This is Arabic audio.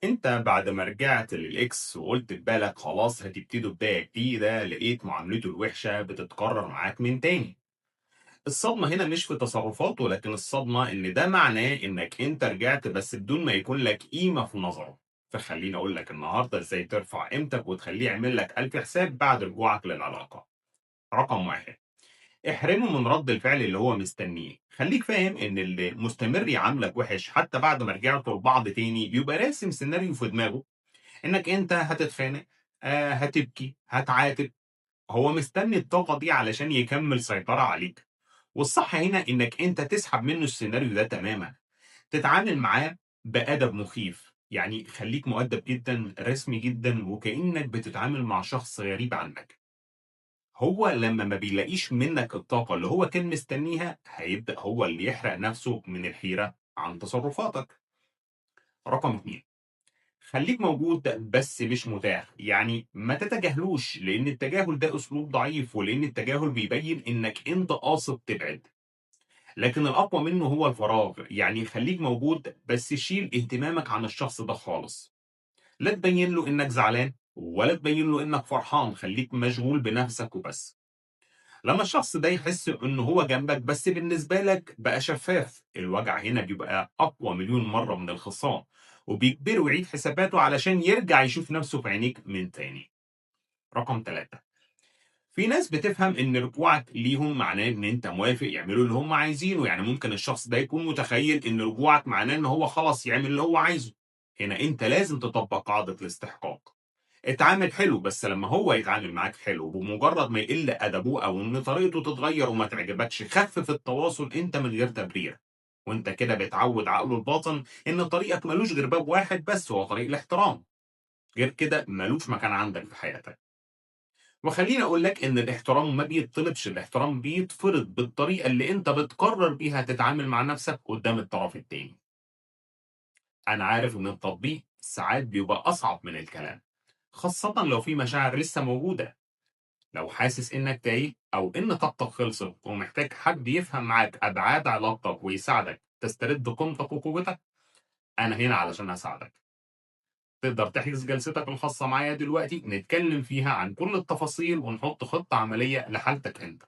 انت بعد ما رجعت للاكس وقلت في بالك خلاص هتبتدوا بداية جديدة، لقيت معاملته الوحشة بتتكرر معاك من تاني. الصدمة هنا مش في تصرفاته، لكن الصدمة ان ده معناه انك انت رجعت بس بدون ما يكون لك قيمة في نظره. فخليني اقول لك النهاردة ازاي ترفع قيمتك وتخليه يعمل لك الف حساب بعد رجوعك للعلاقة. رقم واحد، احرمه من رد الفعل اللي هو مستنيه. خليك فاهم ان اللي مستمر يعاملك وحش حتى بعد ما رجعتوا لبعض تاني بيبقى راسم سيناريو في دماغه إنك أنت هتتخانق، هتبكي، هتعاتب. هو مستني الطاقة دي علشان يكمّل سيطرة عليك، والصح هنا إنك أنت تسحب منّه السيناريو ده تمامًا، تتعامل معاه بأدب مخيف، يعني خلّيك مؤدّب جدًا، رسمي جدًا، وكإنك بتتعامل مع شخص غريب عنك. هو لمّا ما بيلاقيش منّك الطاقة اللي هو كان مستنيها، هيبدأ هو اللي يحرق نَفْسه من الحيرة عن تصرفاتك. رقم 2، خلّيك موجود بس مش متاح، يعني ما تتجاهلوش، لإن التجاهل ده أسلوب ضعيف، ولإن التجاهل بيبيّن إنك أنت قاصد تبعد، لكن الأقوى منه هو الفراغ، يعني خلّيك موجود بس شيل اهتمامك عن الشخص ده خالص، لا تبيّن له إنك زعلان ولا تبيّن له إنك فرحان، خلّيك مشغول بنفسك وبس. لمّا الشخص ده يحس إن هو جنبك بس بالنسبة لك بقى شفاف، الوجع هنا بيبقى أقوى مليون مرّة من الخصام، وبيجبره يعيد حساباته علشان يرجع يشوف نفسه في عينيك من تاني. رقم 3، في ناس بتفهم إن رجوعك ليهم معناه إن أنت موافق يعملوا اللي هم عايزينه، يعني ممكن الشخص ده يكون متخيل إن رجوعك معناه إن هو خلاص يعمل اللي هو عايزه. هنا أنت لازم تطبّق قاعدة الاستحقاق. اتعامل حلو، بس لمّا هو يتعامل معاك حلو، بمجرد ما يقل أدبه أو إن طريقته تتغير وما تعجبكش، خفِّف التواصل أنت من غير تبرير، وأنت كده بتعوّد عقله الباطن إن طريقك ما لوش غير باب واحد بس، هو طريق الاحترام، غير كده ما لوش مكان عندك في حياتك. وخلّيني أقول لك إن الاحترام ما بيتطلبش، الاحترام بيتفرض بالطريقة اللي أنت بتقرر بيها تتعامل مع نفسك قدّام الطرف التاني. أنا عارف إن التطبيق ساعات بيبقى أصعب من الكلام، خاصةً لو في مشاعر لسه موجودة. لو حاسس إنك تايه أو إن طاقتك خلصت ومحتاج حد يفهم معاك أبعاد علاقتك ويساعدك تسترد قيمتك وقوتك، أنا هنا علشان أساعدك. تقدر تحجز جلستك الخاصة معايا دلوقتي نتكلم فيها عن كل التفاصيل ونحط خطة عملية لحالتك أنت.